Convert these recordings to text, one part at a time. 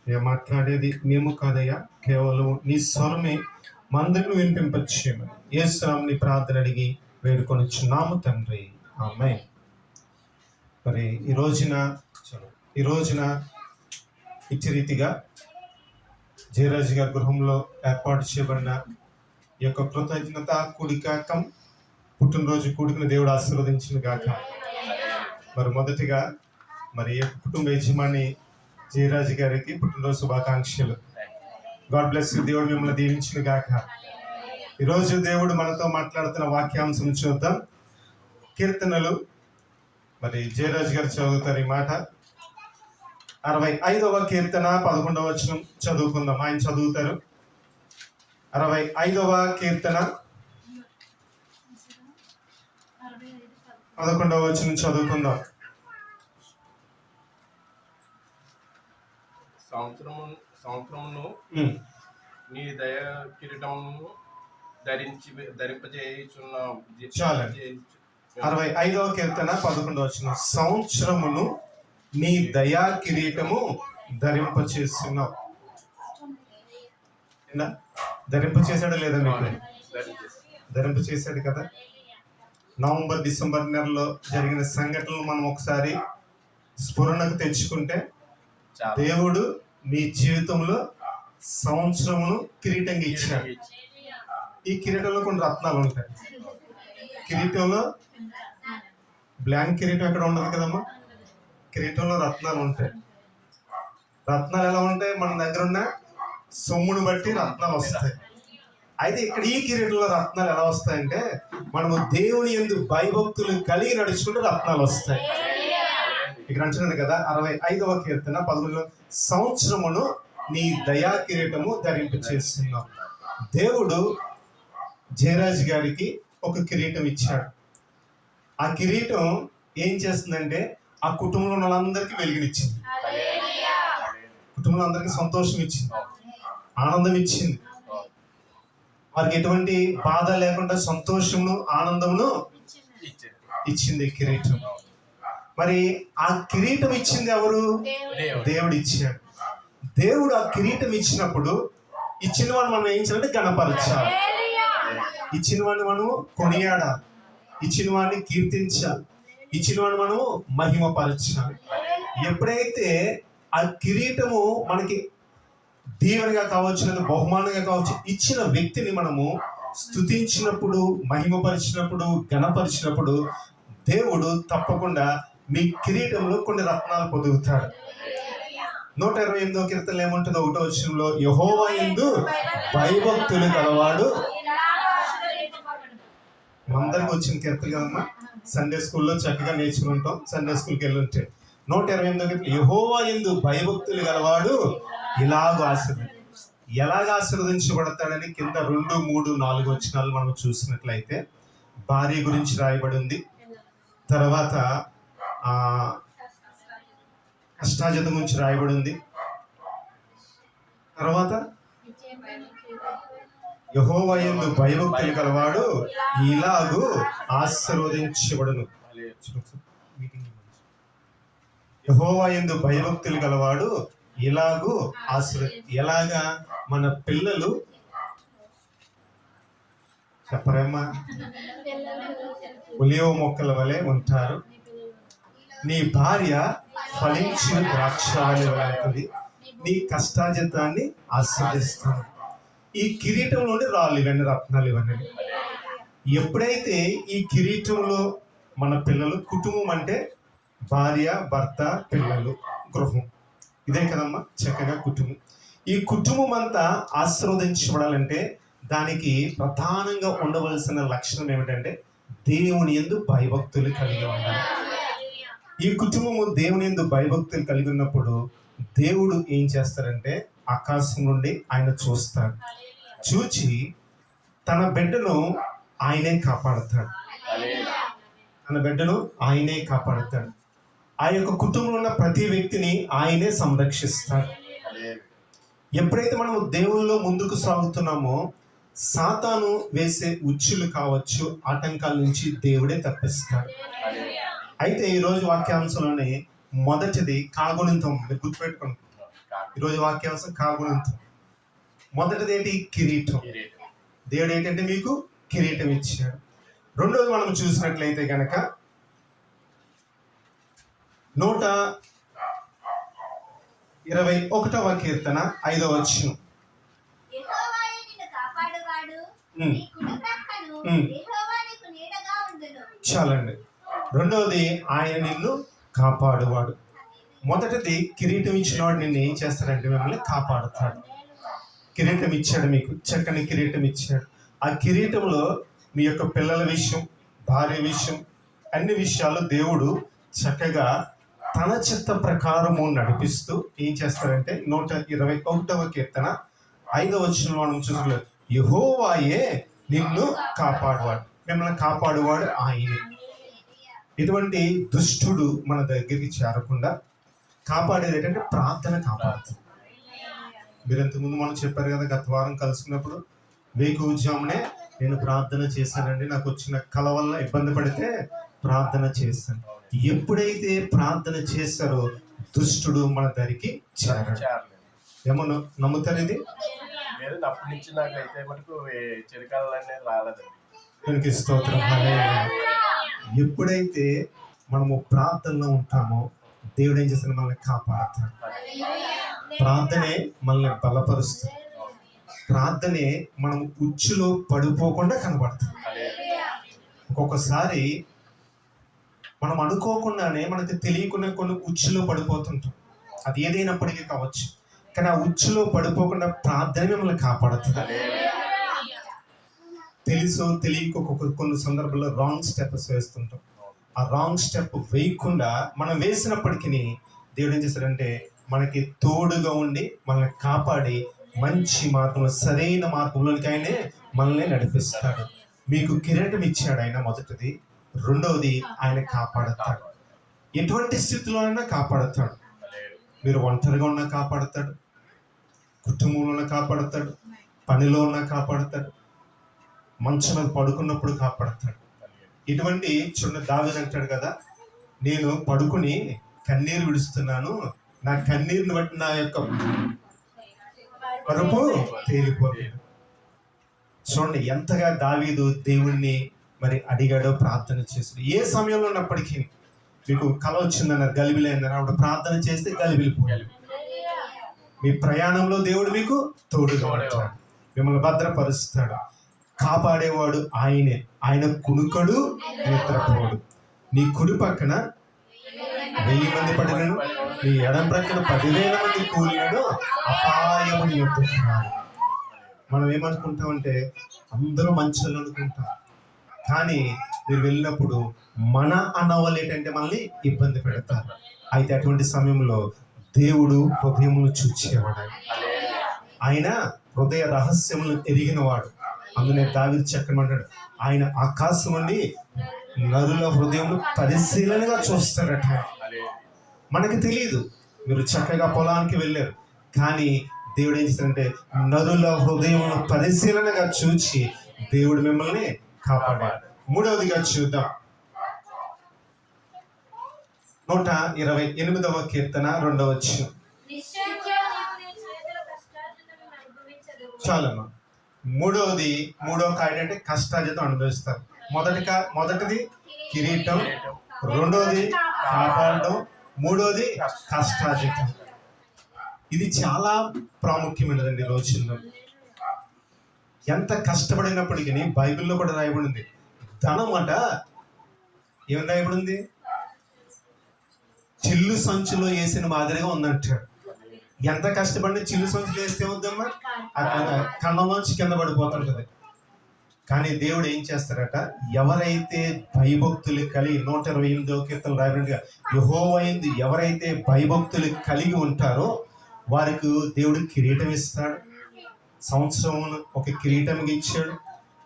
నేను మాట్లాడేది మేము కాదయ్యా, కేవలం నీ స్వరమే మందరిని వినిపింపచేయమని యేసునామమున నీ ప్రార్థన అడిగి వేడుకొనుచున్నాము తండ్రి, ఆమేన్. మరి ఈ రోజున ఇచ్చి రీతిగా జయరాజు గారి గృహంలో ఏర్పాటు చేయబడిన ఈ యొక్క కృతజ్ఞత కూడిక పుట్టినరోజు కూడికను దేవుడు ఆశీర్వదించిన గాక. మరి మొదటిగా మరి కుటుంబ యజమాని జయరాజు గారికి పుట్టినరోజు శుభాకాంక్షలు. God bless you. దేవుడు మిమ్మల్ని దీవించిన గాక. ఈరోజు దేవుడు మనతో మాట్లాడుతున్న వాక్యాంశం చూద్దాం. కీర్తనలు, మరి జయరాజు గారు చదువుతారు ఈ మాట. 65వ కీర్తన 11వ వచనం చదువుకుందాం. ఆయన చదువుతారు. 65వ కీర్తన 11వ వచనం చదువుకుందాం. సంవత్సరమును నీ దయ కిరీటమును ధరింపజేయుచున్నావు. చాలండి. 65వ కీర్తన 11వ వచనం. సంవత్సరమును నీ దయా కిరీటము ధరింపచేస్తున్నావు. ధరింపచేశాడు లేదా? మీకు ధరింపచేశాడు కదా. నవంబర్ డిసెంబర్ నెలలో జరిగిన సంఘటనలు మనం ఒకసారి స్ఫురణకు తెచ్చుకుంటే, దేవుడు నీ జీవితంలో సంవత్సరమును కిరీటంగా ఇచ్చాడు. ఈ కిరీటంలో కొన్ని రత్నాలు ఉంటాయి. కిరీటంలో బ్లాంక్ కిరీటం ఎక్కడ ఉండదు కదమ్మా. కిరీటంలో రత్నాలు ఉంటాయి. రత్నాలు ఎలా ఉంటాయి? మన దగ్గర ఉన్న సొమ్మును బట్టి రత్నాలు వస్తాయి. అయితే ఇక్కడ ఈ కిరీటంలో రత్నాలు ఎలా వస్తాయంటే, మనము దేవుని యందు భయభక్తులు కలిగి నడుచుకుంటే రత్నాలు వస్తాయి. ఇక్కడ అంటున్నాడు కదా 65వ కీర్తన 11వ, సంవత్సరమును నీ దయా కిరీటము ధరింపచేస్తున్నావు. దేవుడు జయరాజ్ గారికి ఒక కిరీటం ఇచ్చాడు. ఆ కిరీటం ఏం చేస్తుందంటే, ఆ కుటుంబంలో ఉన్న వాళ్ళందరికీ వెలుగునిచ్చింది. కుటుంబంలో అందరికీ సంతోషం ఇచ్చింది, ఆనందం ఇచ్చింది. వారికి ఎటువంటి బాధ లేకుండా సంతోషమును ఆనందమును ఇచ్చింది కిరీటం. మరి ఆ కిరీటం ఇచ్చింది ఎవరు? దేవుడు ఇచ్చాడు. దేవుడు ఆ కిరీటం ఇచ్చినప్పుడు ఇచ్చిన వాడిని మనం ఏం చేయాలంటే గణపరచాలి. ఇచ్చిన వాడిని మనం కొనియాడాలి, ఇచ్చిన వాడిని కీర్తించాలి, ఇచ్చిన వాడిని మనం మహిమపరచాలి. ఎప్పుడైతే ఆ కిరీటము మనకి దీవెనగా కావచ్చు లేదా బహుమానంగా కావచ్చు ఇచ్చిన వ్యక్తిని మనము స్తుతించినప్పుడు, మహిమపరిచినప్పుడు, గణపరిచినప్పుడు దేవుడు తప్పకుండా మీ కిరీటంలో కొన్ని రత్నాలు పొదుగుతాడు. 128వ కీర్తనలో ఏముంటుందో 1వ వచనంలో, యెహోవా యందు భయభక్తులు గలవాడు. అందరికి వచ్చిన కీర్తన కదమ్మా. సండే స్కూల్లో చక్కగా నేర్చుకుంటాం. సండే స్కూల్కి వెళ్ళి ఉంటే 128వ కీర్తన, యెహోవా యందు భయభక్తులు గలవాడు ఎలాగ ఆశీర్వదించబడతాడని కింద 2, 3, 4 వచనాలు మనం చూసినట్లయితే భార్య గురించి రాయబడి ఉంది. తర్వాత కష్టాజత గురించి రాయబడి ఉంది. తర్వాత యెహోవా యందు భయభక్తులు గలవాడు ఇలాగు ఆశీర్వదించబడును. యెహోవా యందు భయభక్తులు గలవాడు ఇలాగు ఎలాగా? మన పిల్లలు చెప్పరేమ్మా, ఒలివ మొక్కల వలె ఉంటారు. నీ భార్య ఫలించిన ద్రాక్షాలు లాంటిది. నీ కష్టాజితాన్ని ఆస్వాదిస్తాను. ఈ కిరీటం నుండి రాళ్ళు ఇవన్నీ, రత్నాలు ఇవన్నీ. ఎప్పుడైతే ఈ కిరీటంలో మన పిల్లలు, కుటుంబం అంటే భార్య, భర్త, పిల్లలు, గృహం, ఇదే కదమ్మా చక్కగా కుటుంబం. ఈ కుటుంబం అంతా ఆశీర్వదించబడాలంటే దానికి ప్రధానంగా ఉండవలసిన లక్షణం ఏమిటంటే దేవుని యందు భయభక్తులు కలిగి ఉండాలి. ఈ కుటుంబము దేవుని యందు భయభక్తులు కలిగి ఉన్నప్పుడు దేవుడు ఏం చేస్తారంటే ఆకాశం నుండి ఆయన చూస్తాడు. చూచి తన బిడ్డను ఆయనే కాపాడుతాడు. తన బిడ్డను ఆయనే కాపాడుతాడు. ఆ యొక్క కుటుంబంలో ఉన్న ప్రతి వ్యక్తిని ఆయనే సంరక్షిస్తాడు. ఎప్పుడైతే మనము దేవుల్లో ముందుకు సాగుతున్నామో సాతాను వేసే ఉచ్చులు కావచ్చు, ఆటంకాల నుంచి దేవుడే తప్పిస్తాడు. అయితే ఈరోజు వాక్యాంశంలోనే మొదటిది కాగుణితం. గుర్తుపెట్టుకోండి, ఈరోజు వాక్యాంశం కాగుణంతం. మొదటిది ఏంటి? కిరీటం. దేవుడు ఏంటంటే మీకు కిరీటం ఇచ్చాడు. రెండోది మనం చూసినట్లయితే కనుక 121వ కీర్తన 5వ వచనం. యెహోవాయే నిన్ను కాపాడువాడు, ఉమ్. నీ కుడి ప్రక్కను ఉమ్. యెహోవా నీకు నీడగా ఉండును. చాలండి. రెండవది ఆయన నిన్ను కాపాడువాడు. మొదటిది కిరీటం ఇచ్చినవాడు నిన్ను ఏం చేస్తాడంటే మిమ్మల్ని కాపాడుతాడు. కిరీటం ఇచ్చాడు, మీకు చక్కని కిరీటం ఇచ్చాడు. ఆ కిరీటంలో మీ యొక్క పిల్లల విషయం, భార్య విషయం, అన్ని విషయాలు దేవుడు చక్కగా తన చిత్త ప్రకారము నడిపిస్తూ ఏం చేస్తాడంటే 121వ కీర్తన 5వ వచనంలో మనం చూసుకోలేదు. యెహోవాయే నిన్ను కాపాడువాడు. మిమ్మల్ని కాపాడువాడు ఆయనే. ఎటువంటి దుష్టుడు మన దగ్గరికి చేరకుండా కాపాడేది ఏంటంటే ప్రార్థన కాపాడుతుంది. మీరు ఇంతకుముందు మనం చెప్పారు కదా, గత వారం కలుసుకున్నప్పుడు వేకువజామునే నేను ప్రార్థన చేశానండి, నాకు వచ్చిన కల వల్ల ఇబ్బంది పడితే ప్రార్థన చేశాను. ఎప్పుడైతే ప్రార్థన చేశారో దుష్టుడు మన దగ్గరికి చేరాడు. ఏమో నమ్ముతారు ఇది? లేదు, అప్పటి నుంచి నాకైతే మటుకు చిరకాలు అనేది రాలేదండి. దానికి స్తోత్రం. హల్లెలూయా. ఎప్పుడైతే మనము ప్రార్థనలో ఉంటామో దేవుడు ఏం చేస్తాడు? మనల్ని కాపాడుతాడు. ప్రార్థనే మనల్ని బలపరుస్తుంది. ప్రార్థనే మనం ఉచ్చులో పడిపోకుండా కనబడుతుంది. ఒక్కొక్కసారి మనం అనుకోకుండానే మనకి తెలియకుండా కొన్ని ఉచ్చులో పడిపోతుంటాం. అది ఏదైనప్పటికీ కావచ్చు, కానీ ఆ ఉచ్చులో పడిపోకుండా ప్రార్థన మిమ్మల్ని కాపాడుతుంది. తెలుసో తెలియక కొన్ని సందర్భాల్లో రాంగ్ స్టెప్స్ వేస్తుంటాం. ఆ రాంగ్ స్టెప్ వేయకుండా మనం వేసినప్పటికీ దేవుడు ఏం చేస్తాడంటే మనకి తోడుగా ఉండి మనల్ని కాపాడి మంచి మార్గంలో, సరైన మార్గంలోనికి ఆయనే మనల్ని నడిపిస్తాడు. మీకు కిరీటం ఇచ్చాడు ఆయన, మొదటిది. రెండవది ఆయన కాపాడుతాడు. ఎటువంటి స్థితిలోనైనా కాపాడుతాడు. మీరు ఒంటరిగా ఉన్నా కాపాడుతాడు, కుటుంబంలో ఉన్నా కాపాడుతాడు, పనిలో ఉన్నా కాపాడుతాడు, మంచం మీద పడుకున్నప్పుడు కాపాడుతాడు. ఇటువంటి చిన్న దావీదు అంటాడు కదా, నేను పడుకుని కన్నీరు విడుస్తున్నాను, నా కన్నీరుని బట్టి నా యొక్క కడుపు తేలిపోతుంది. చూడండి ఎంతగా దావీదు దేవుణ్ణి మరి అడిగాడో, ప్రార్థన చేశాడు. ఏ సమయంలో ఉన్నప్పటికీ మీకు కల వచ్చిందన్నారు, గలిబిలైందన్నారు, ఆవిడ ప్రార్థన చేస్తే గలిబిలిపోయాడు. మీ ప్రయాణంలో దేవుడు మీకు తోడుగా ఉంటాడు, మిమ్మల్ని భద్రపరుస్తాడు. కాపాడేవాడు ఆయనే. ఆయన కునుకడు, నిద్రపోడు. నీ కుడి పక్కన 1000 మంది పడినను, నీ ఎడం ప్రక్కన 10,000 మంది కూలినను అపాయము నీ యొద్దకు రాదు. మనం ఏమనుకుంటామంటే అందరూ మంచోళ్ళు అనుకుంటాం, కానీ మీరు వెళ్ళినప్పుడు మన అన్నవాళ్ళు ఏంటంటే మనల్ని ఇబ్బంది పెడతారు. అయితే అటువంటి సమయంలో దేవుడు హృదయమును చూచేవాడు. ఆయన హృదయ రహస్యములను ఎరిగినవాడు. అందునే దావీదు చక్కని అంటాడు, ఆయన ఆకాశం నుండి నరుల హృదయం పరిశీలనగా చూస్తాడట. మనకి తెలియదు, మీరు చక్కగా పొలానికి వెళ్ళారు, కానీ దేవుడు ఏం చేస్తాడంటే నరుల హృదయం పరిశీలనగా చూచి దేవుడు మిమ్మల్ని కాపాడాడు. మూడవదిగా చూద్దాం, 128వ కీర్తన 2వ వచనం. నిశ్చయముగా నీవు నీ చేతుల కష్టార్జితమును అనుభవించెదవు. చాలమ్మా. మూడవ కాయడం అంటే కష్టార్జితం అనుభవిస్తారు. మొదటిది కిరీటం, రెండోది కాపాడడం, మూడోది కష్టార్జితం. ఇది చాలా ప్రాముఖ్యమైనదండి ఈ రోజుల్లో. ఎంత కష్టపడినప్పటికీ బైబిల్లో కూడా రాయబడింది, ధనం అట ఏమని రాయబడింది? చిల్లు సంచులో వేసిన మాదిరిగా ఉందంటాడు. ఎంత కష్టపడిన చిల్లు సంచులు వేస్తే వద్దమ్మా, కన్నంలోంచి కింద పడిపోతుంటది. కానీ దేవుడు ఏం చేస్తారట, ఎవరైతే భయభక్తులు కలిగి 128వ కీర్తన రాయబడినట్టుగా యెహోవాయందు ఎవరైతే భయభక్తులు కలిగి ఉంటారో వారికి దేవుడు కిరీటం ఇస్తాడు. సంవత్సరం ఒక కిరీటం ఇచ్చాడు.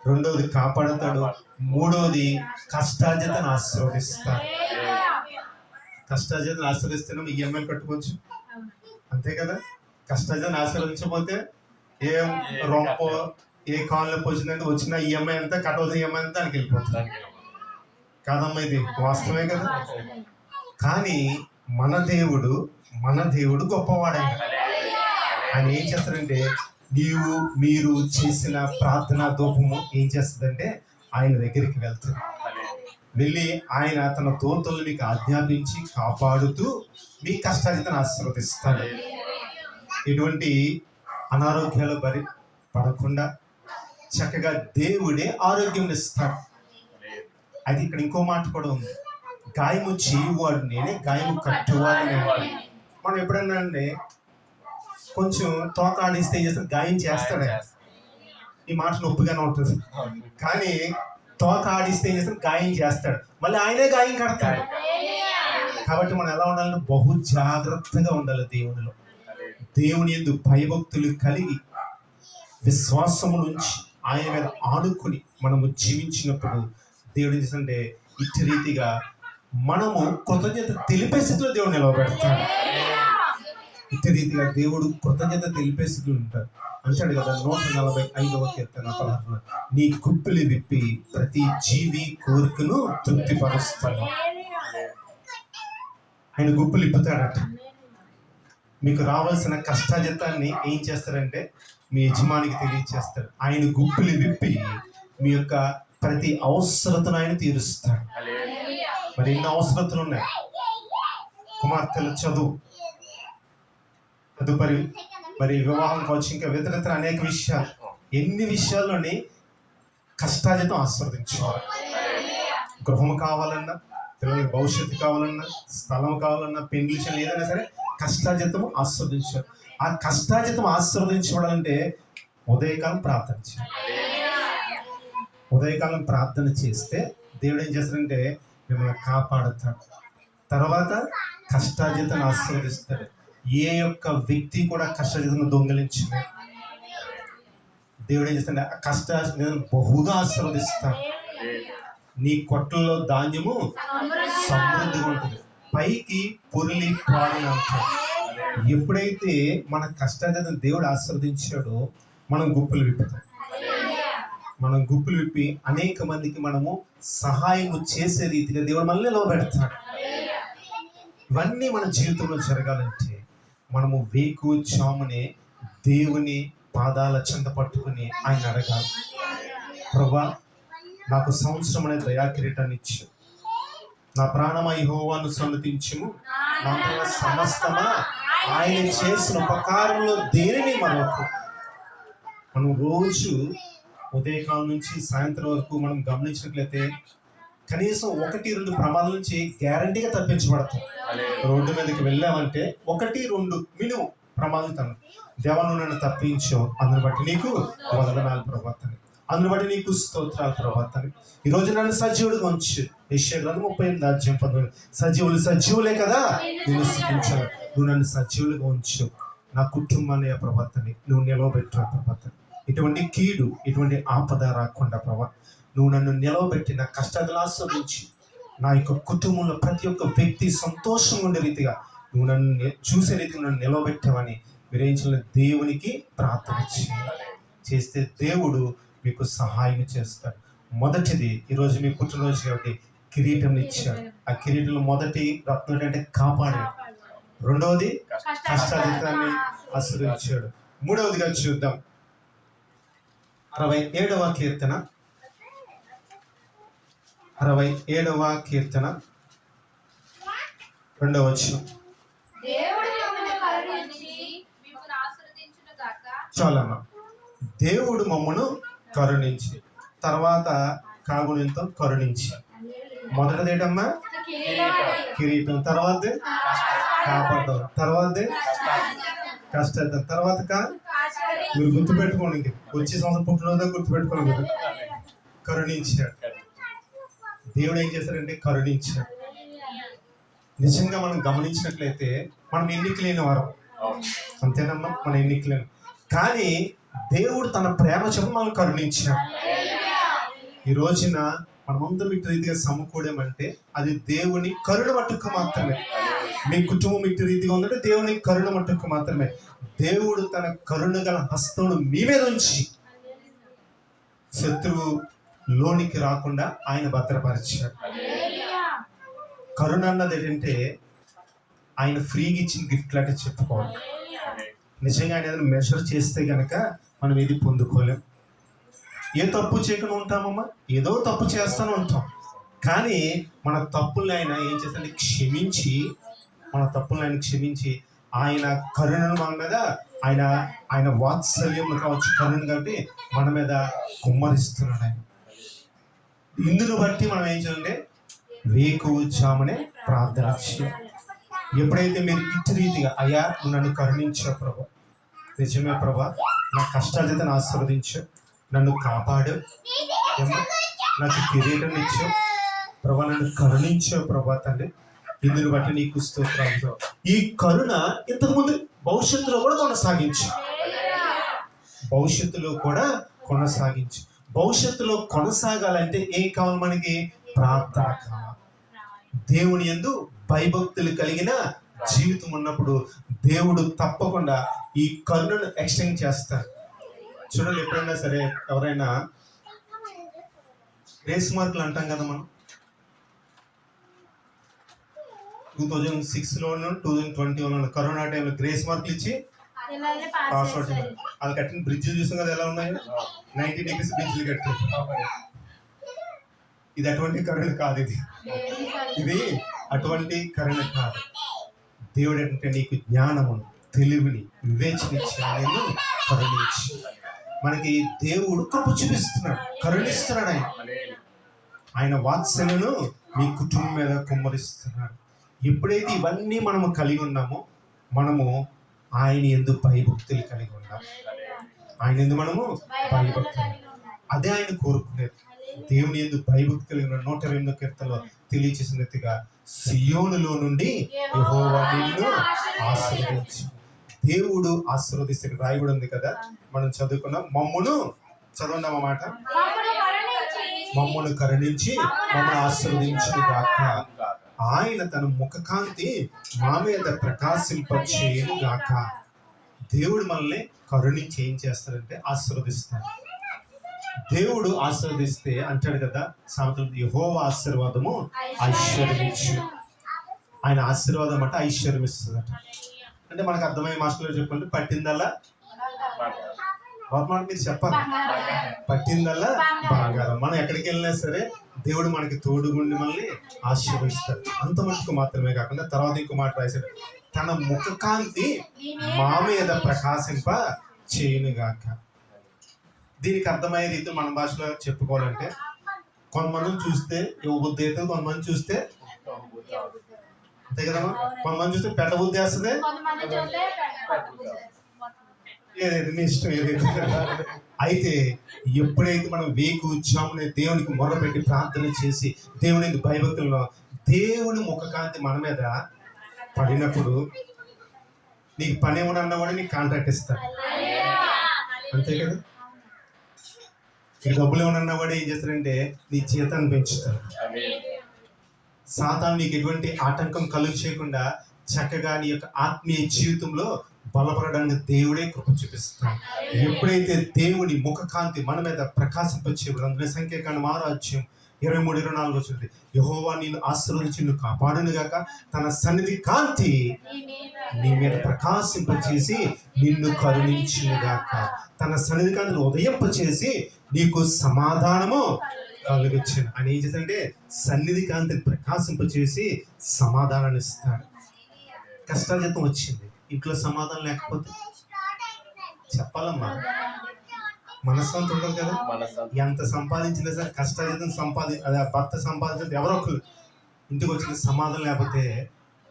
రెండవది కాపాడుతాడు. మూడవది కష్టార్జితను ఆశీర్వదిస్తాడు. కష్టార్జితను ఆశీర్వదిస్తేనే ఈఎంఐ కట్టుకోవచ్చు, అంతే కదా. కష్టార్జితను ఆశీర్వదించకపోతే ఏ రొంపో ఏ కాలంలో వచ్చిందంటే వచ్చిన ఈఎంఐ అంతా కట్టవలసిన ఈఎంఐ అంతా దానికి వెళ్ళిపోతుంది. కాదమ్మా, ఇది వాస్తవమే కదా. కానీ మన దేవుడు గొప్పవాడైన ఆయన ఏం చేస్తారంటే మీరు చేసిన ప్రార్థనా ధూపము ఏం చేస్తుందంటే ఆయన దగ్గరికి వెళ్తుంది. వెళ్ళి ఆయన తన దూతలు మీకు ఆజ్ఞాపించి కాపాడుతూ మీ కష్టాజితను ఆశీర్వదిస్తాడు. ఎటువంటి అనారోగ్యాలు పడకుండా చక్కగా దేవుడే ఆరోగ్యం ఇస్తాడు. అది ఇక్కడ ఇంకో మాట కూడా ఉంది, గాయము చేయువాడు నేనే, గాయము కట్టువాడు నేనే. మనం ఎప్పుడన్నా అంటే కొంచెం తోక ఆడిస్తే చేస్తే గాయం చేస్తాడు. ఈ మాట నొప్పిగానే ఉంటుంది, కానీ తోక ఆడిస్తే ఏం చేస్తాడు, గాయం చేస్తాడు, మళ్ళీ ఆయనే గాయం కడతాడు. కాబట్టి మనం ఎలా ఉండాలంటే బహు జాగ్రత్తగా ఉండాలి దేవునిలో. దేవుని యందు భయభక్తులు కలిగి విశ్వాసము నుంచి ఆయన మీద ఆనుకుని మనము జీవించినప్పుడు దేవుడు ఏం చేస్తుంటే ఇట్టి రీతిగా మనము కృతజ్ఞత తెలిపే స్థితిలో దేవుడు నిలవబెడతాడు. ఇట్టి రీతిగా దేవుడు కృతజ్ఞత తెలిపే స్థితిలో ఉంటాడు. అంటాడు కదా 145వ కీర్తన 16, నీ గుప్పిలి విప్పి ప్రతి జీవి కోరికను తృప్తిపరుస్తాడు. ఆయన గుప్పులు ఇప్పుతాడట. మీకు రావాల్సిన కష్టాజితాన్ని ఏం చేస్తారంటే మీ యజమానికి తెలియచేస్తాడు. ఆయన గుప్పులు విప్పి మీ యొక్క ప్రతి అవసరతను ఆయన తీరుస్తాడు. మరి ఎన్ని అవసరతలు ఉన్నాయి? కుమార్తెల చదువు, తదుపరి మరి వివాహం కావచ్చు, ఇంకా ఇతర అనేక విషయాలు, ఎన్ని విషయాల్లోని కష్టాజితం ఆస్వాదించేవారు. గృహం కావాలన్నా, పిల్లలకి భవిష్యత్తు కావాలన్నా, స్థలం కావాలన్నా, పెళ్లి ఏదైనా సరే కష్టాజితం ఆస్వాదించారు. ఆ కష్టాజితం ఆస్వాదించబడాలంటే ఉదయకాలం ప్రార్థన చేయాలి. ఉదయకాలం ప్రార్థన చేస్తే దేవుడు ఏం చేస్తాడంటే మిమ్మల్ని కాపాడుతాడు. తర్వాత కష్టాజితాన్ని ఆస్వాదిస్తాడు. ఏ యొక్క వ్యక్తి కూడా కష్టాజితం దొంగిలించలేదు. దేవుడు ఏం చేస్తాడంటే ఆ కష్టాజితం బహుగా ఆస్వాదిస్తాడు. నీ కొట్లలో ధాన్యము సమృద్ధిగా ఉంటుంది, పైకి పొరిలి పాడి అంటాడు. ఎప్పుడైతే మన కష్టాజితం దేవుడు ఆస్వాదించాడో మనం గుప్పులు విప్పుతాం. మనం గుప్పులు విప్పి అనేక మందికి మనము సహాయం చేసే రీతిగా దేవుడు మనల్ని నిలవబెడతాడు. ఇవన్నీ మన జీవితంలో జరగాలంటే మనము వేకువజామునే దేవుని పాదాల చెంత పట్టుకుని ఆయన అడగాలి, ప్రభా నాకు సంవత్సరం అనే దయా కిరీటాన్ని ఇచ్చు, నా ప్రాణమా యెహోవాను సన్నతించుము, నా సమస్తమా ఆయన చేసిన ఉపకారంలో దేనిని మనకు. మనం రోజు ఉదయకాలం నుంచి సాయంత్రం వరకు మనం గమనించినట్లయితే కనీసం 1-2 ప్రమాదాల నుంచి గ్యారంటీగా తప్పించబడతాం. రోడ్డు మీదకి వెళ్ళామంటే 1-2 మినిమం ప్రమాదం తను. దేవా నువ్వు నన్ను తప్పించావు, అందుని బట్టి నీకు వందనాలు ప్రభాతని, అందుని బట్టి నీకు స్తోత్రాలు ప్రభాతని. ఈ రోజు నన్ను సజీవుడిగా ఉంచు. యెషయా గ్రంథం 38:18, సజీవులే కదా నేను స్తుతించాను. నువ్వు నన్ను సజీవులుగా ఉంచు, నా కుటుంబాన్ని ప్రభాతని నువ్వు నిలవబెట్టు ప్రభాతని. ఇటువంటి కీడు, ఇటువంటి ఆపద రాకుండా ప్రభా నువ్వు నన్ను నిలవబెట్టి నా కష్టాలు ఆస్వాదించి నా యొక్క కుటుంబంలో ప్రతి ఒక్క వ్యక్తి సంతోషంగా ఉండే రీతిగా నువ్వు నన్ను చూసే రీతిగా నన్ను నిలవబెట్టావని విరేంచిన దేవునికి ప్రార్థన చేస్తే దేవుడు మీకు సహాయం చేస్తాడు. మొదటిది ఈరోజు మీ పుట్టినరోజు కాబట్టి కిరీటం ఇచ్చాడు. ఆ కిరీటంలో మొదటి రత్నం ఏంటంటే కాపాడాడు. రెండవది కష్టాజితాన్ని ఆశీర్వదించాడు. మూడవదిగా చూద్దాం 67వ కీర్తన 67వ కీర్తన 2వ వచనం. చాలమ్మా, దేవుడు మమ్మను కరుణించి, తర్వాత కాగుణంతో కరుణించి. మొదటిది ఏంటమ్మా? కిరీటం, తర్వాత కాపాడడం, తర్వాత కష్టార్థం, తర్వాత మీరు గుర్తుపెట్టుకోండి, వచ్చే సంవత్సరం పుట్టినరోజు గుర్తుపెట్టుకోండి కదా, కరుణించాడు. దేవుడు ఏం చేశాడంటే కరుణించాడు. నిజంగా మనం గమనించినట్లయితే మనం ఎన్నిక లేని వారం, అంతేనమ్మా, మన ఎన్నిక లేని, కానీ దేవుడు తన ప్రేమ చెప్పి మనం కరుణించాడు. ఈ రోజున మనమందరం ఇటు రీతిగా సమకూడమంటే అది దేవుని కరుణ మట్టుకు మాత్రమే. మీ కుటుంబం ఇటు రీతిగా ఉందంటే దేవుని కరుణ మట్టుకు మాత్రమే. దేవుడు తన కరుణ గల హస్తమును మీ మీద ఉంచి శత్రువు లోనికి రాకుండా ఆయన భద్రపరిచాడు. కరుణ అన్నది ఏంటంటే ఆయన ఫ్రీగా ఇచ్చిన గిఫ్ట్ లాంటి చెప్పుకోవాలి. నిజంగా ఆయన ఏదైనా మెజర్ చేస్తే గనక మనం ఏది పొందుకోలేం. ఏ తప్పు చేయకుండా ఉంటామమ్మా, ఏదో తప్పు చేస్తూనే ఉంటాం. కానీ మన తప్పుల్ని ఆయన ఏం చేస్తాడంటే క్షమించి, మన తప్పుల్ని ఆయన క్షమించి ఆయన కరుణను మన మీద, ఆయన ఆయన వాత్సల్యం కావచ్చు, కరుణ కాబట్టి మన మీద కుమ్మరిస్తున్నాడు ఆయన. ఇందును బట్టి మనం ఏం చేయాలంటే వేకువజామునే ప్రార్థన చేయాలి. ఎప్పుడైతే మీరు ఇటు రీతిగా అయ్యా నువ్వు నన్ను కరుణించావు ప్రభా, నిజమే ప్రభా, నా కష్టాల చేత ఆశీర్వదించావు, నన్ను కాపాడు, నాకు కిరీటం ఇచ్చావు ప్రభా, నన్ను కరుణించావు ప్రభా తండ్రి, ఇందుని బట్టి నీకు స్తోత్రాలు. ఈ కరుణ ఇంతకుముందు భవిష్యత్తులో కూడా కొనసాగించు, భవిష్యత్తులో కూడా కొనసాగించు. భవిష్యత్తులో కొనసాగాలంటే ఏం కావాలి మనకి? ప్రార్థన కావాలి. దేవుని యందు భయభక్తులు కలిగిన జీవితం ఉన్నప్పుడు దేవుడు తప్పకుండా ఈ కరుణను ఎక్స్టెండ్ చేస్తారు. చూడండి, ఎప్పుడైనా సరే ఎవరైనా గ్రేస్ మార్కులు అంటాం కదా మనం, 2006లోను 2021 కరోనా టైంలో గ్రేస్ మార్కులు ఇచ్చి పాస్ అవుట్ అయ్యారు. వాళ్ళు కట్టిన బ్రిడ్జ్ చూసాం కదా ఎలా ఉన్నాయి, 90 degrees బ్రిడ్జ్లు కట్టారు. ఇది అటువంటి కరుణ కాదు, ఇది అటువంటి కరుణ కాదు. దేవుడు ఏంటంటే నీకు జ్ఞానమును, తెలివిని, వివేచనిచ్చి ఆయనను కరుణించి మనకి దేవుడు కృప చూపిస్తున్నాడు, కరుణిస్తున్నాడు. ఆయన వాత్సల్యను మీ కుటుంబం మీద కుమ్మరిస్తున్నాడు. ఎప్పుడైతే ఇవన్నీ మనము కలిగి ఉన్నామో మనము ఆయన యందు భయభక్తులు కలిగి ఉన్నాం. ఆయన యందు మనము భయభక్తులు, అదే ఆయన కోరుకునేది. దేవుని యందు భయభక్తులు 108వ కీర్తనలో తెలియచేసినట్టుగా సియోనులో నుండి యెహోవా నిన్ను ఆశీర్వదించు. దేవుడు ఆశీర్వదిస్తే రాయబడి ఉంది కదా, మనం చదువుకున్నాం. మమ్మును చదవండి అన్నమాట, మమ్మును కరుణించి మమ్మల్ని ఆశీర్వదించును గాక, ఆయన తన ముఖకాంతి మా మీద ప్రకాశింపచేయును గాక. దేవుడు మనల్ని కరుణించి ఏం చేస్తాడంటే ఆశీర్వదిస్తాడు. దేవుడు ఆశీర్వదిస్తే అంటాడు కదా సామెతలో, యెహోవా ఆశీర్వాదము ఐశ్వర్యమిచ్చు. ఆయన ఆశీర్వాదం అంటే ఐశ్వర్యం ఇస్తుందట. అంటే మనకు అర్థమయ్యే మాస్టర్లో చెప్పండి, పట్టిందల్లా మాట మీరు చెప్పాలి, పట్టిందల్లా బంగారం. మనం ఎక్కడికి వెళ్ళినా సరే దేవుడు మనకి తోడుగుండి మనల్ని ఆశీర్వదిస్తాడు. అంత మటుకు మాత్రమే కాకుండా తర్వాత ఇంకో మాట రాశాడు, తన ముఖకాంతి మా మీద ప్రకాశింప చేయునుగాక. దీనికి అర్థమయ్యే రీతి మన భాషలో చెప్పుకోవాలంటే, కొంతమందిని చూస్తే బుద్ధి అవుతుంది, కొంతమంది చూస్తే అంతే కదమ్మా, కొంతమంది చూస్తే పెట్ట బుద్ధి వేస్తుంది, ఏదైతే నీ ఇష్టం ఏదైతే. అయితే ఎప్పుడైతే మనం వేకువజామునే దేవునికి మొరపెట్టి ప్రార్థన చేసి దేవునికి భయభక్తుల్లో దేవుని ముఖకాంతి మన మీద పడినప్పుడు, నీకు పని ఏమన్నా కూడా నీకు కాంట్రాక్ట్ ఇస్తాడు, అంతే కదా. నీకు డబ్బులు ఏమన్నా కూడా ఏం చేస్తారంటే నీ జీతాన్ని పెంచుతారు. సాతాను నీకు ఎటువంటి ఆటంకం కలుగు చేయకుండా చక్కగా నీ యొక్క ఆత్మీయ జీవితంలో బలపడడానికి దేవుడే కృప చూపిస్తాడు. ఎప్పుడైతే దేవుని ముఖకాంతి మన మీద ప్రకాశింపచేయబడు, అందులో సంఖ్యాకాండం 6:23-24 వచ్చింది, యెహోవా నిన్ను ఆశీర్వదించి నిన్ను కాపాడును గాక, తన సన్నిధి కాంతి నీ మీద ప్రకాశింపచేసి నిన్ను కరుణించును గాక, తన సన్నిధి కాంతిని ఉదయింపచేసి నీకు సమాధానము కలుగొచ్చును. అని ఏం చేస్తాడంటే సన్నిధి కాంతిని ప్రకాశింపచేసి సమాధానాన్ని ఇస్తాడు. కష్టాల జీతం వచ్చింది, ఇంట్లో సమాధానం లేకపోతే చెప్పాలమ్మా, మనశ్శాంతి ఉండదు కదా. ఎంత సంపాదించినా సరే కష్టాజీతం అదే భర్త సంపాదించేది ఎవరో ఒకరు, ఇంటికి వచ్చిన సమాధానం లేకపోతే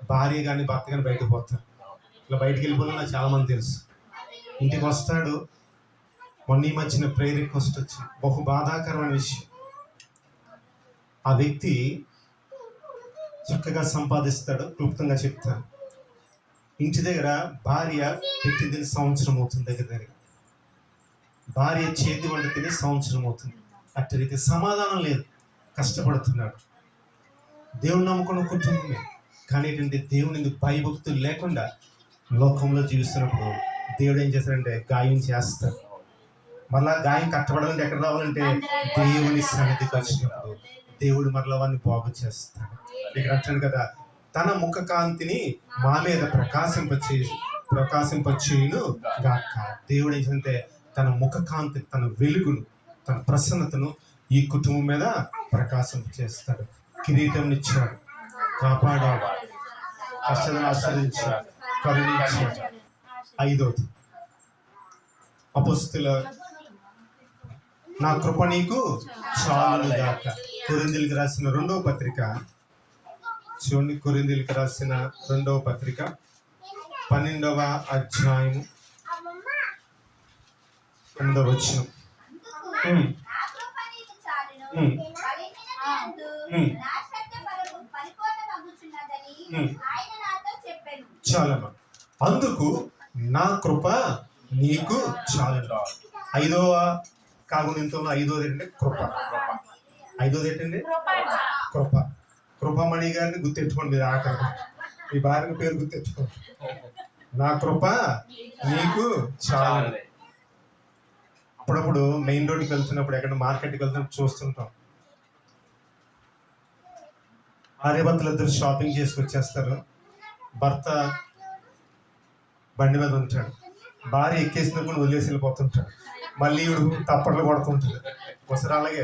భార్య కానీ భర్త కానీ బయటకు పోతారు. ఇట్లా బయటకు వెళ్ళిపోయినా నాకు చాలా మంది తెలుసు. ఇంటికి వస్తాడు, మొన్న ఈ మధ్యన ప్రేయర్ రిక్వెస్ట్ వచ్చింది, బహు బాధాకరమైన విషయం. ఆ వ్యక్తి చక్కగా సంపాదిస్తాడు, క్లుప్తంగా చెప్తాడు. ఇంటి దగ్గర భార్య పెట్టింది సంవత్సరం అవుతుంది, దగ్గర భార్య చేతి వంట తిని సంవత్సరం అవుతుంది. అట్టి రీతి సమాధానం లేదు, కష్టపడుతున్నాడు. దేవుని నమ్ముకున్న కుటుంబమే, కానీ ఏంటంటే దేవుని భయభక్తులు లేకుండా లోకంలో జీవిస్తున్నప్పుడు దేవుడు ఏం చేస్తాడంటే గాయం చేస్తాడు. మళ్ళా గాయం కట్టబడాలంటే ఎక్కడ రావాలంటే దేవుని సన్నిధికి వచ్చినప్పుడు దేవుడు మరలా వాడిని బాగు చేస్తాడు. ఇక్కడ అంటాడు కదా, తన ముఖ కాంతిని మా మీద ప్రకాశింపచేసి ప్రకాశింపచేయును గాక. దేవుడు ఏంటంటే తన ముఖకాంతి, తన వెలుగును, తన ప్రసన్నతను ఈ కుటుంబం మీద ప్రకాశం చేస్తాడు. కిరీటం ఇచ్చాడు, కాపాడాడు, కష్టాలను ఆశ్రయించాడు, కరుణించాడు. ఐదోది అపోస్తుల నా కృప నీకు చాలును గాక. కొరింథీయులకు రాసిన 2వ పత్రిక చూడండి. కొరింథీయులకు రాసిన 2వ పత్రిక 12వ అధ్యాయము 8వ వచనం. చాలమ్మా. అందుకు నా కృప నీకు చాలు. 5వ కాగుణింతంలో 5వది ఏంటంటే కృప. 5వది ఏంటండి? కృప. కృపమణి గారిని గుర్తెట్టుకోండి మీరు. ఆఖరి మీ భార్య పేరు గుర్తెట్టుకోండి. నా కృప నీకు చాలు. అప్పుడప్పుడు మెయిన్ రోడ్కి వెళ్తున్నప్పుడు, ఎక్కడ మార్కెట్కి వెళ్తున్నప్పుడు చూస్తుంటాం. భార్యాభర్తలు ఇద్దరు షాపింగ్ చేసుకొచ్చేస్తారు. భర్త బండి మీద ఉంటాడు, భార్య ఎక్కేసినప్పుడు వదిలేసి వెళ్ళిపోతుంటాడు. మళ్ళీ ఇవిడు తప్పట్లు కొడుతుంటాడు. ఒకసారి అలాగే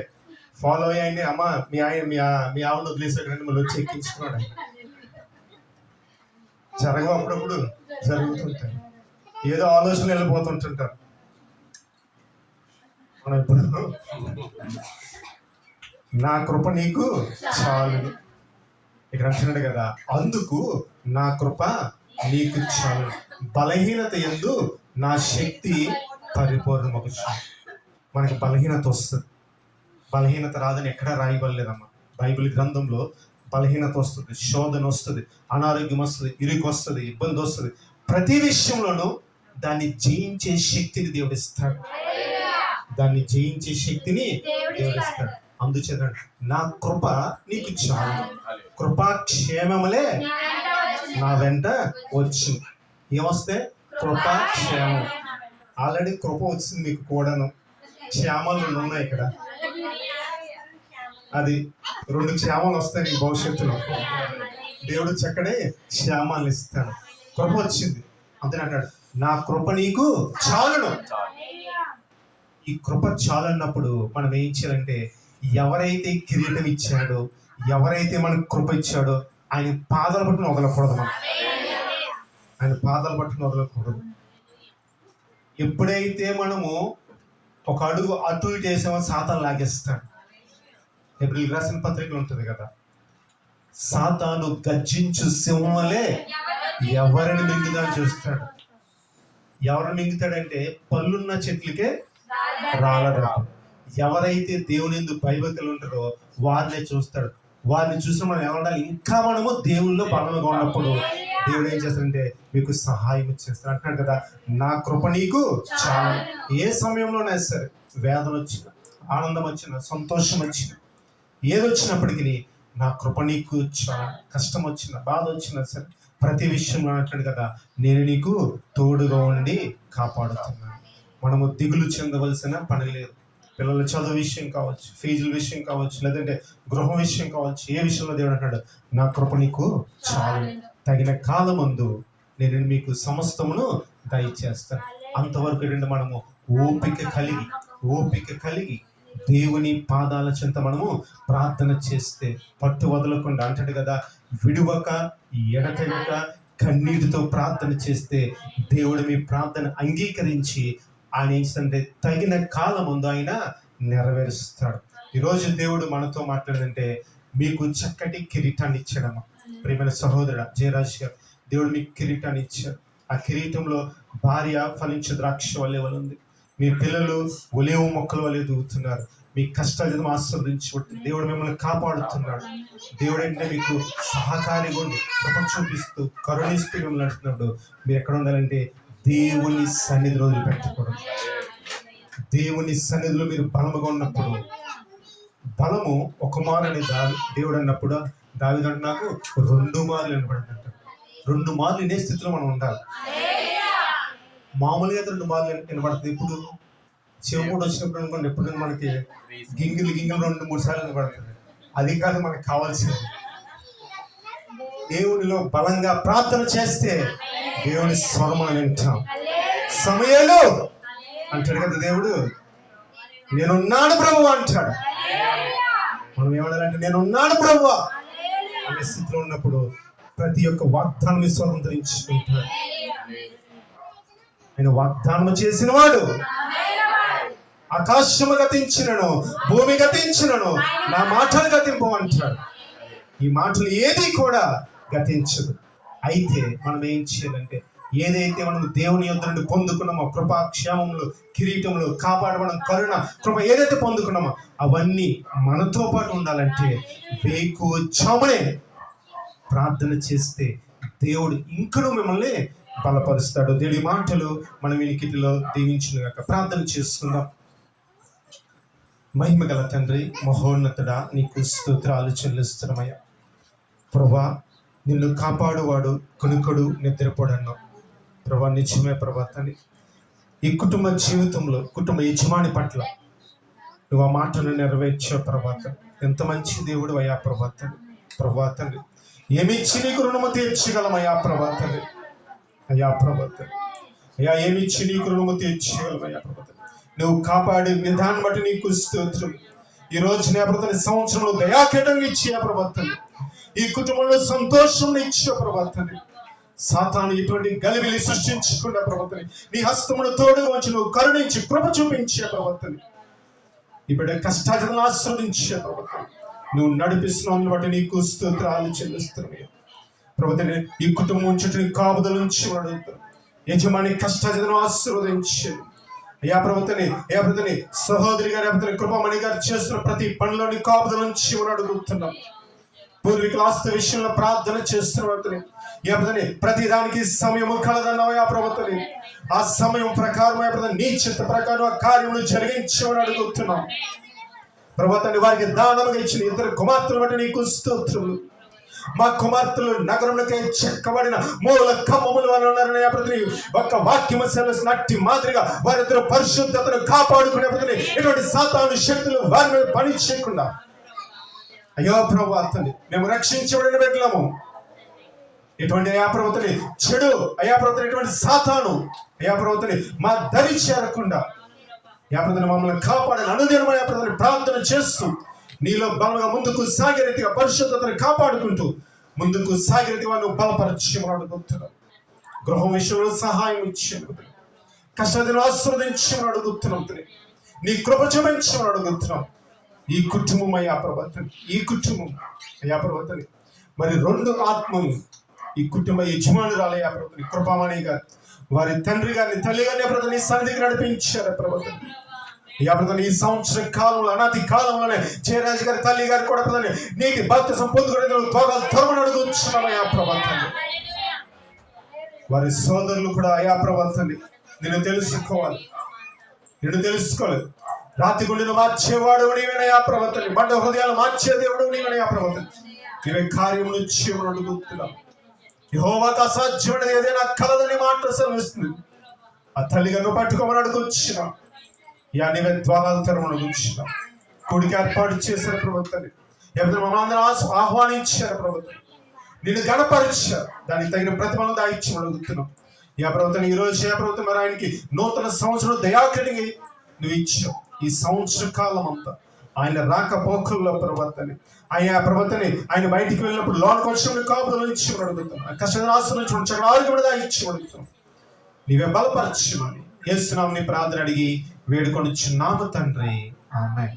ఫాలో అయ్యాయని, అమ్మ మీ ఆవిడ వదిలేసాడు, మళ్ళీ వచ్చి ఎక్కించుకున్నాడు. జరగవు, అప్పుడప్పుడు జరుగుతుంటాయి. ఏదో ఆలోచన వెళ్ళిపోతుంటుంటారు. మనం ఇప్పుడు నా కృప నీకు చాలు ఇక్కడ అంటున్నాడు కదా. అందుకు నా కృప నీకు చాలు, బలహీనత యందు నా శక్తి పరిపూర్ణమగుచు. మనకి బలహీనత వస్తుంది. బలహీనత రాదని ఎక్కడా రాయబడలేదమ్మా బైబిల్ గ్రంథంలో. బలహీనత వస్తుంది, శోధన వస్తుంది, అనారోగ్యం వస్తుంది, ఇరుకు వస్తుంది, ఇబ్బంది వస్తుంది. ప్రతి విషయంలోనూ దాన్ని జయించే శక్తిని దేవుడు ఇస్తాడు. దాన్ని జయించే శక్తిని దేవుడు ఇస్తాడు. అందుచేత నా కృప నీకు చాలు, కృపాక్షేమములే నా వెంట వచ్చు. ఏమొస్తే? కృపాక్షేమం. ఆల్రెడీ కృప వచ్చింది మీకు కూడాను. క్షేమాలు 2 ఉన్నాయి ఇక్కడ. అది 2 క్షేమాలు వస్తాయి నీకు భవిష్యత్తులో. దేవుడు చక్కడే క్షేమాలు ఇస్తాడు. కృప వచ్చింది అంతే అంటాడు, నా కృప నీకు చాలును. ఈ కృప చాలన్నప్పుడు మనం ఏం చేయాలంటే, ఎవరైతే కిరీటం ఇచ్చాడో, ఎవరైతే మనకు కృప ఇచ్చాడో ఆయన పాదాల పట్టును వదలకూడదు. మనం ఆయన పాదాల పట్టును వదలకూడదు. ఎప్పుడైతే మనము ఒక అడుగు అటు ఇటు వేసామో సాతాను లాగేస్తాడు. ఏప్రిల్ రాసిన పత్రికలు ఉంటుంది కదా, సాతాను గర్జించు సింహలే ఎవరిని మింగుదని చూస్తాడు. ఎవరిని మింగుతాడంటే పళ్ళున్న చెట్లకే రాలడు. ఎవరైతే దేవుని యందు భయభక్తులు ఉంటారో వారినే చూస్తాడు. వారిని చూసిన మనం ఏమంటారు? ఇంకా మనము దేవుల్లో బలంగా ఉన్నప్పుడు దేవుడు ఏం చేస్తాడంటే మీకు సహాయం చేస్తాడు. అంటున్నాడు కదా, నా కృప నీకు చాలు. ఏ సమయంలోనే సరే, వేదన వచ్చిన, ఆనందం వచ్చిన, సంతోషం వచ్చిన, ఏదొచ్చినప్పటికీ నా కృప నీకు చాలు. కష్టం వచ్చిన, బాధ వచ్చినా సరే, ప్రతి విషయంలో అంటాడు కదా, నేను నీకు తోడుగా ఉండి కాపాడుతున్నాను. మనము దిగులు చెందవలసిన పని లేదు. పిల్లల చదువు విషయం కావచ్చు, ఫీజుల విషయం కావచ్చు, లేదంటే గృహ విషయం కావచ్చు, ఏ విషయంలో దేవుడు అంటాడు, నా కృప నీకు చాలు, తగిన కాలమందు నేను మీకు సమస్తమును దయచేస్తాను. అంతవరకు ఏంటంటే మనము ఓపిక కలిగి దేవుని పాదాల చెంత మనము ప్రార్థన చేస్తే, పట్టు వదలకుండా అంటాడు కదా, విడువక ఎడతెగక కన్నీటితో ప్రార్థన చేస్తే దేవుడు మీ ప్రార్థన అంగీకరించి ఆయన ఏంటంటే తగిన కాలమందు ఆయన నెరవేరుస్తాడు. ఈరోజు దేవుడు మనతో మాట్లాడంటే మీకు చక్కటి కిరీటాన్ని ఇచ్చాడమ్మా. ప్రియమైన సహోదరుడు జయరాజ్ గారు, దేవుడు మీకు కిరీటాన్ని ఇచ్చాడు. ఆ కిరీటంలో భార్య ఫలించే ద్రాక్ష వలె ఉంది. మీ పిల్లలు ఒలేవు మొక్కల వలె దూగుతున్నారు. మీ కష్టాలను ఆస్వాదించబడుతుంది. దేవుడు మిమ్మల్ని కాపాడుతున్నాడు. దేవుడు అంటే మీకు సహకారిగా ఉండి కృప చూపిస్తూ కరుణిస్తూ మిమ్మల్ని అంటున్నాడు. మీరు ఎక్కడ ఉండాలంటే దేవుని సన్నిధిలో వదిలిపెట్టకూడదు. దేవుని సన్నిధిలో మీరు బలముగా ఉన్నప్పుడు, బలము ఒక మారని దేవుడు అన్నప్పుడు దావీదు అంటే నాకు 2 మార్లు వినబడిందంట. 2 మార్లు ఇదే స్థితిలో మనం ఉండాలి. మామూలుగా 2 మార్లు వినబడుతుంది. ఇప్పుడు చెవుడు వచ్చినప్పుడు అనుకోండి, ఎప్పుడు మనకి గింగిలు 2-3 సార్లు వినబడుతుంది. అది కాదు మనకు కావాల్సింది. దేవునిలో బలంగా ప్రార్థన చేస్తే దేవుని స్వరమును వింటాం. సమయాలు అంటాడు కదా దేవుడు, నేనున్నాను ప్రభు అంటాడు. మనం ఏమనాలంటే నేనున్నాను ప్రభు అనే స్థితిలో ఉన్నప్పుడు ప్రతి ఒక్క వాగ్దానం స్వతంత్రించుకుంటాడు. ఆయన వాగ్దానం చేసిన వాడు. ఆకాశము గతించినను భూమి గతించినను నా మాటలు గతింపు అంటాడు. ఈ మాటలు ఏది కూడా గతించదు. అయితే మనం ఏం చేయాలంటే ఏదైతే మనం దేవుని యొద్ద నుండి పొందుకున్నామో కృపాక్షేమములు, కిరీటములు, కాపాడబడం, కరుణ, కృప ఏదైతే పొందుకున్నామో అవన్నీ మనతో పాటు ఉండాలంటే వేకువజామునే ప్రార్థన చేస్తే దేవుడు ఇంకనూ మిమ్మల్ని బలపరుస్తాడు. దేవుడి మాటలు మన వినికిడిలో దీవించుగాక. ప్రార్థన చేసుకుందాం. మహిమ గల తండ్రి, మహోన్నతుడా, నీకు స్తోత్రాలు చెల్లిస్తున్నామయ్యా. ప్రభా, నిన్ను కాపాడువాడు కొనుకడు నిద్రపోడన్నావు ప్రభా. నిజమే ప్రభా తండ్రి, ఈ కుటుంబ జీవితంలో కుటుంబ యజమాని పట్ల నువ్వు ఆ మాటను నెరవేర్చావు ప్రభా తండ్రి. ఎంత మంచి దేవుడు అయ్యా ప్రభా తండ్రి. ప్రభా తండ్రి, ఏమిచ్చి నీకు రుణము తీర్చగలమయ్యా ప్రభా తండ్రి. అయ్యా ప్రభా తండ్రి, అయ్యా ఏమిచ్చి నీకు రుణము తీర్చగలమయ్యా ప్రభా తండ్రి. నువ్వు కాపాడే విధానం బట్టి నీకు స్తోత్రం. ఈ రోజు నే ప్రభా సంవత్సరంలో దయాకీటంగా ఇచ్చిన ప్రభా తండ్రి, ఈ కుటుంబంలో సంతోషం ఇచ్చే ప్రభా తండ్రి. సాతాను ఇటువంటి గలిబిలి సృష్టించకుండా ప్రభా తండ్రి నీ హస్తమును తోడుగా ఉంచి నువ్వు కరుణించి కృప చూపించే ప్రభా తండ్రి. ఇప్పుడు కష్టాలను ఆశ్రవదించే ప్రభా తండ్రి నువ్వు నడిపిస్తున్నావు బట్టి నీకు స్తోత్రాలు చెల్లిస్తున్నావు ప్రభా తండ్రి. ఈ కుటుంబం చుట్టూ నీ కాపుదల నుంచి అడుగుతారు. యజమాని కష్టాలను ఆశీర్వదించే అయ్యా ప్రభుత్వని, అయ్యా ప్రభుత్వని సహోదరి గారి ప్రభుత్వ కృపమణి గారు చేస్తున్న ప్రతి పనిలోని కాపుదల నుంచి అడుగుతున్నాం. పూర్వీకుల ఆస్తి విషయంలో ప్రార్థన చేస్తున్న ప్రతి దానికి సమయము కలదన్నావు ప్రభుత్వని. ఆ సమయం ప్రకారం నీ చిత్త ప్రకారం ఆ కార్యములు జరిగించమని అడుగుతున్నాం ప్రభుత్వాన్ని. వారికి దానముగా ఇచ్చిన ఇద్దరు కుమార్తెలు బట్టి నీకు స్తోత్రములు. మా కుమార్తెలు నగరంలోకి చెక్కబడిన మూల కమ్మములు వాళ్ళు ఉన్నారని ఒక్క వాక్యము సెలవునట్టి మాదిరిగా వారిద్దరు పరిశుద్ధతను కాపాడుకునే ఎటువంటి సాతాను శక్తులు వారి మీద పని చేయకుండా అయ్యో ప్రభు అతని మేము రక్షించబడిన బిడ్డలము. ఎటువంటి అయా ప్రవర్తని చెడు అయా ప్రవర్తన ఎటువంటి సాతాను అయా ప్రవర్తని మా దరి చేరకుండా యాప్రతని మమ్మల్ని కాపాడని అనుదినం యాప్రతని ప్రార్థన చేస్తూ నీలో బలంగా ముందుకు సాగే రీతిగా పరిశుద్ధతను కాపాడుకుంటూ ముందుకు సాగే రీతిగా నువ్వు బలపరచమని అడుగుతున్నావు. గృహం విషయంలో సహాయం ఇచ్చాను, కష్టాలను ఆస్వాదించమని అడుగుతున్నాం. నీ కృప చూపించమని అడుగుతున్నాం. ఈ కుటుంబం అయ్యా ప్రవర్తన, ఈ కుటుంబం అయ్యా ప్రవర్తన మరి రెండు ఆత్మలు ఈ కుటుంబ యజమానురాలయ్యా ప్రవర్తన కృపమణి గారు వారి తండ్రి గారిని తల్లి గారిని ప్రవర్తన సన్నిధికి నడిపించారు ప్రవర్తన. ఈ సంవత్సర కాలంలో అనాది కాలంలోనే జయరాజు గారి తల్లి గారు కూడా ప్రధాని నీటి బాప్తిసం పొందుకునే త్వరను అడుగుతున్నామయ్యా ప్రవర్తన. వారి సోదరులు కూడా అయా ప్రవర్తన నేను తెలుసుకోవాలి, నేను తెలుసుకోలేదు. రాతి గుండెను మార్చేవాడు నీవేనయా ప్రవర్తన, బండ హృదయాలు మార్చే దేవుడు నీవేనయా ప్రవర్తన. నీవే కార్యములు చేయమని అడుగుతున్నాం. యెహోవాకు అసాధ్యమైనది ఏదైనా కలదని మాట సెలవిస్తుంది. ఆ తల్లిగారిని పట్టుకోమని అడుగుతున్నాం. యా నీవే ద్వారాలు తెరమని అడుగుతున్నాం. కొడుకు ఏర్పాటు చేసిన ప్రవర్తన ఎవరు మమ్మల్ని ఆహ్వానించారు ప్రభుత్వం, నిన్ను గణపరిచారు, దానికి తగిన ప్రతిఫలం దాయిచ్చమని అడుగుతున్నాం. యా ప్రవర్తన ఈ రోజు ఏ ప్రభుత్వం మరి ఆయనకి నూతన సంవత్సరం దయాకడిగి నువ్వు ఇచ్చావు. ఈ సంవత్సర కాలం అంతా ఆయన రాకపోకల్లో ప్రవర్తన ఆయన ప్రవర్తని ఆయన బయటికి వెళ్ళినప్పుడు లోనికి వచ్చిన కాపుదలు ఇచ్చి అడుగుతున్నాం. కష్టాలను ఆశ్రయించమని చక్కగా ఆరోగ్యం ఇచ్చి అడుగుతున్నాం. నీవే బలపరచమని యేసునామమున ప్రార్థన అడిగి వేడుకొనుచున్నాము తండ్రి, ఆమేన్.